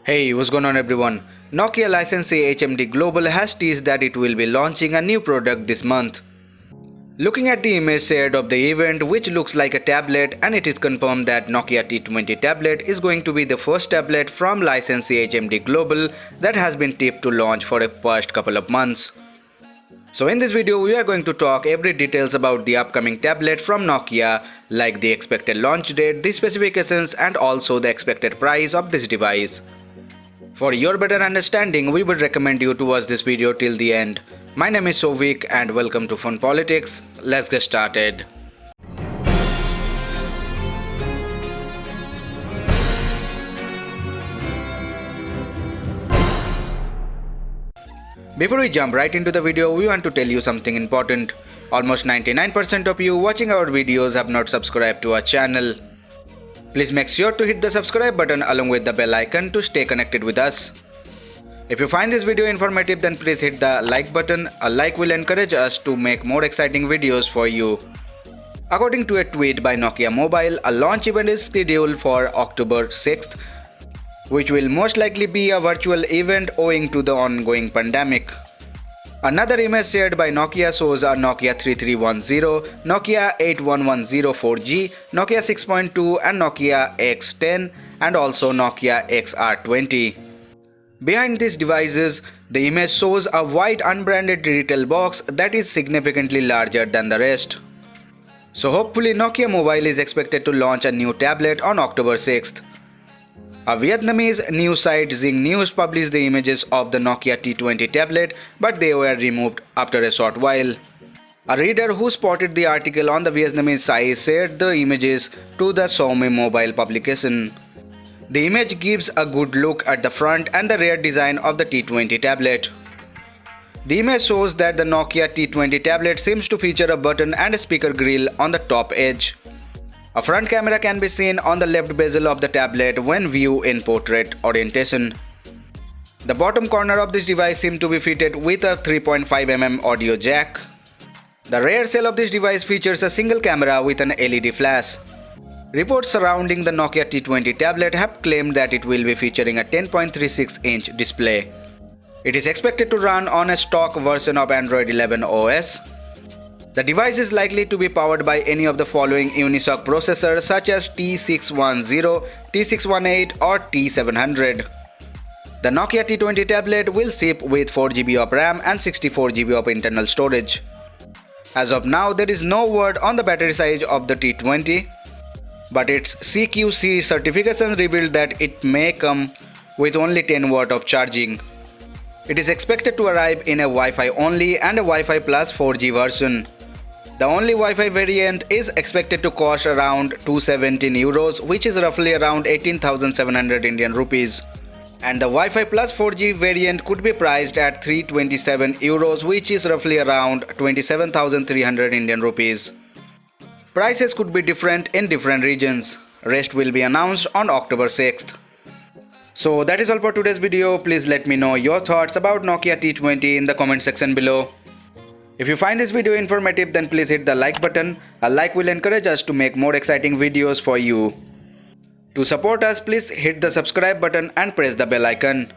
Hey, what's going on everyone? Nokia licensee HMD Global has teased that it will be launching a new product this month. Looking at the image shared of the event, which looks like a tablet, and it is confirmed that Nokia T20 tablet is going to be the first tablet from licensee HMD Global that has been tipped to launch for the past couple of months. So in this video, we are going to talk every details about the upcoming tablet from Nokia, like the expected launch date, the specifications, and also the expected price of this device. For your better understanding, we would recommend you to watch this video till the end. My name is Sovik and welcome to Fun Politics. Let's get started. Before we jump right into the video, we want to tell you something important. Almost 99% of you watching our videos have not subscribed to our channel. Please make sure to hit the subscribe button along with the bell icon to stay connected with us. If you find this video informative, then please hit the like button. A like will encourage us to make more exciting videos for you. According to a tweet by Nokia Mobile, a launch event is scheduled for October 6th, which will most likely be a virtual event owing to the ongoing pandemic. Another image shared by Nokia shows a Nokia 3310, Nokia 8110 4G, Nokia 6.2 and Nokia X10 and also Nokia XR20. Behind these devices, the image shows a white unbranded retail box that is significantly larger than the rest. So hopefully Nokia Mobile is expected to launch a new tablet on October 6th. A Vietnamese news site Zing News published the images of the Nokia T20 tablet, but they were removed after a short while. A reader who spotted the article on the Vietnamese site shared the images to the Xiaomi Mobile publication. The image gives a good look at the front and the rear design of the T20 tablet. The image shows that the Nokia T20 tablet seems to feature a button and a speaker grill on the top edge. A front camera can be seen on the left bezel of the tablet when viewed in portrait orientation. The bottom corner of this device seems to be fitted with a 3.5mm audio jack. The rear shell of this device features a single camera with an LED flash. Reports surrounding the Nokia T20 tablet have claimed that it will be featuring a 10.36-inch display. It is expected to run on a stock version of Android 11 OS. The device is likely to be powered by any of the following Unisoc processors such as T610, T618 or T700. The Nokia T20 tablet will ship with 4GB of RAM and 64GB of internal storage. As of now, there is no word on the battery size of the T20, but its CQC certification revealed that it may come with only 10 watts of charging. It is expected to arrive in a Wi-Fi only and a Wi-Fi plus 4G version. The only Wi-Fi variant is expected to cost around 217 euros, which is roughly around 18,700 Indian rupees. And the Wi-Fi plus 4G variant could be priced at 327 euros, which is roughly around 27,300 Indian rupees. Prices could be different in different regions. Rest will be announced on October 6th. So that is all for today's video. Please let me know your thoughts about Nokia T20 in the comment section below. If you find this video informative, then please hit the like button. A like will encourage us to make more exciting videos for you. To support us, please hit the subscribe button and press the bell icon.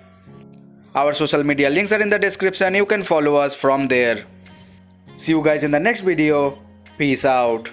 Our social media links are in the description. You can follow us from there. See you guys in the next video. Peace out.